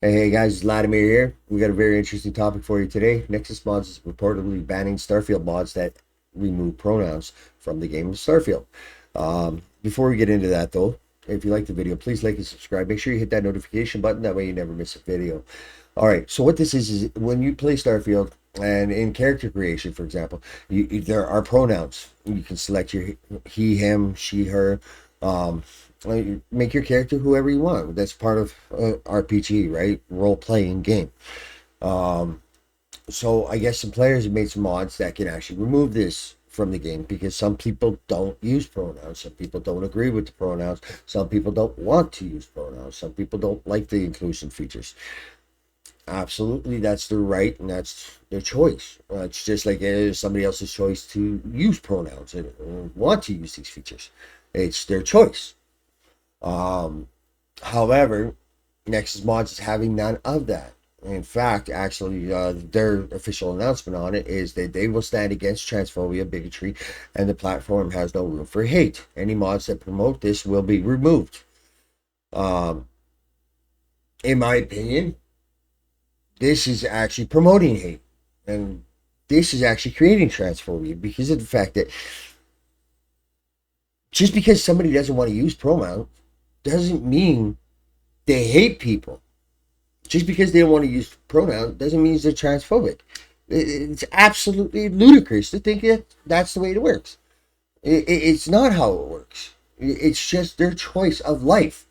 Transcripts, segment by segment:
Hey guys, it's Latimer here. We got a very interesting topic for you today. NexusMods is reportedly banning Starfield mods that remove pronouns from the game of Starfield. Before we get into that though, if you like the video, please like and subscribe. Make sure you hit that notification button. That way you never miss a video. All right, so what this is when you play Starfield and in character creation, for example, there are pronouns. You can select your he, him, she, her. Um, make your character whoever you want. That's part of RPG, right? Role playing game. Um, so I guess some players have made some mods that can actually remove this from the game because some people don't use pronouns. Some people don't agree with the pronouns. Some people don't want to use pronouns. Some people don't like the inclusion features. Absolutely, that's their right and that's their choice. It's just like it is somebody else's choice to use pronouns and want to use these features. It's their choice. Um, However, NexusMods is having none of that. In fact, actually, their official announcement on it is that they will stand against transphobia, bigotry, and the platform has no room for hate. Any mods that promote this will be removed. Um, in my opinion, this is actually promoting hate, and this is actually creating transphobia because of the fact that just because somebody doesn't want to use pronouns doesn't mean they hate people. Just because they don't want to use pronoun doesn't mean they're transphobic. It's absolutely ludicrous to think that that's the way it works. It's not how it works. It's just their choice of life.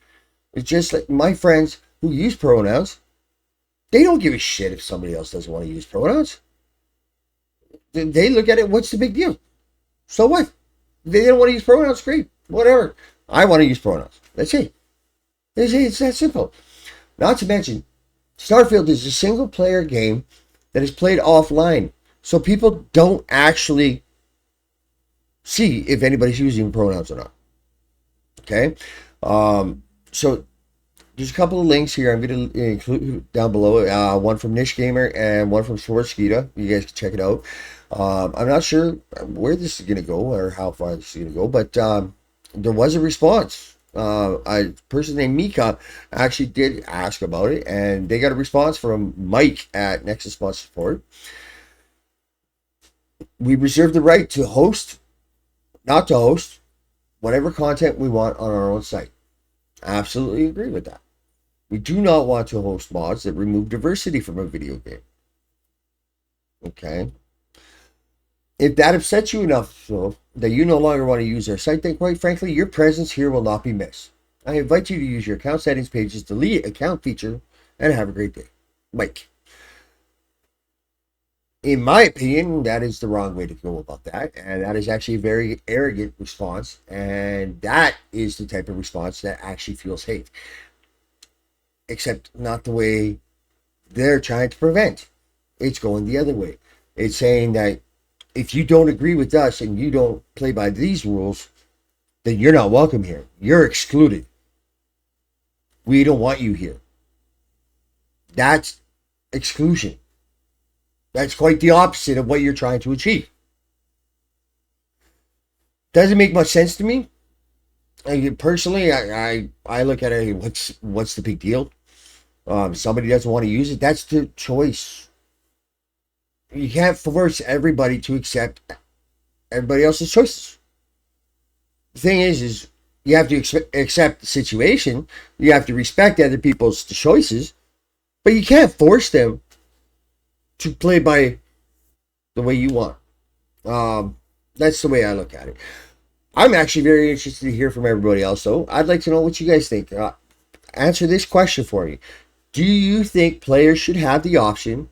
It's just like my friends who use pronouns, they don't give a shit if somebody else doesn't want to use pronouns. They look at it, what's the big deal? So what? They don't want to use pronouns, great. Whatever. I want to use pronouns. That's it. It's that simple. Not to mention, Starfield is a single player game that is played offline. So people don't actually see if anybody's using pronouns or not. Okay? So there's a couple of links here I'm going to include down below. One from Niche Gamer and one from Swordskeeta. You guys can check it out. I'm not sure where this is going to go or how far this is going to go, but there was a response. A person named Mika actually did ask about it, and they got a response from Mike at NexusMods support. We reserve the right to host, not to host, whatever content we want on our own site. I absolutely agree with that. We do not want to host mods that remove diversity from a video game. Okay. If that upsets you enough, though, that you no longer want to use our site, then quite frankly, your presence here will not be missed. I invite you to use your account settings page's delete account feature and have a great day. Mike. In my opinion, that is the wrong way to go about that. And that is actually a very arrogant response. And that is the type of response that actually fuels hate. Except not the way they're trying to prevent. It's going the other way. It's saying that if you don't agree with us and you don't play by these rules, then you're not welcome here. You're excluded. We don't want you here. That's exclusion. That's quite the opposite of what you're trying to achieve. Doesn't make much sense to me. Personally, I look at it. What's the big deal? Somebody doesn't want to use it. That's their choice. You can't force everybody to accept everybody else's choices. The thing is you have to accept the situation. You have to respect other people's choices, but you can't force them to play by the way you want. That's the way I look at it. I'm actually very interested to hear from everybody else, though. I'd like to know what you guys think. Answer this question for me. Do you think players should have the option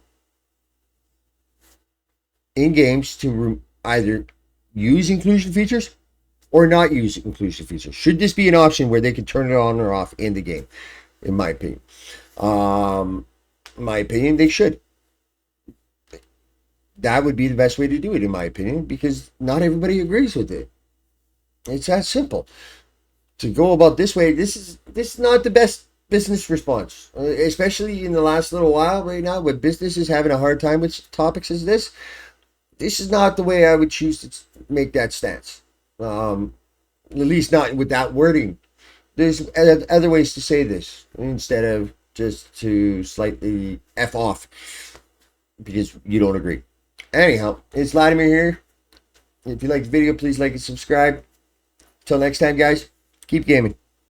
in games to either use inclusion features or not use inclusion features? Should this be an option where they can turn it on or off in the game? In my opinion, they should. That would be the best way to do it, in my opinion, because not everybody agrees with it. It's that simple. To go about this way, this is not the best business response, especially in the last little while right now, when business is having a hard time with topics as this. This is not the way I would choose to make that stance. At least not with that wording. There's other ways to say this instead of just to slightly F off because you don't agree. Anyhow, it's Vladimir here. If you like the video, please like and subscribe. Till next time, guys, keep gaming.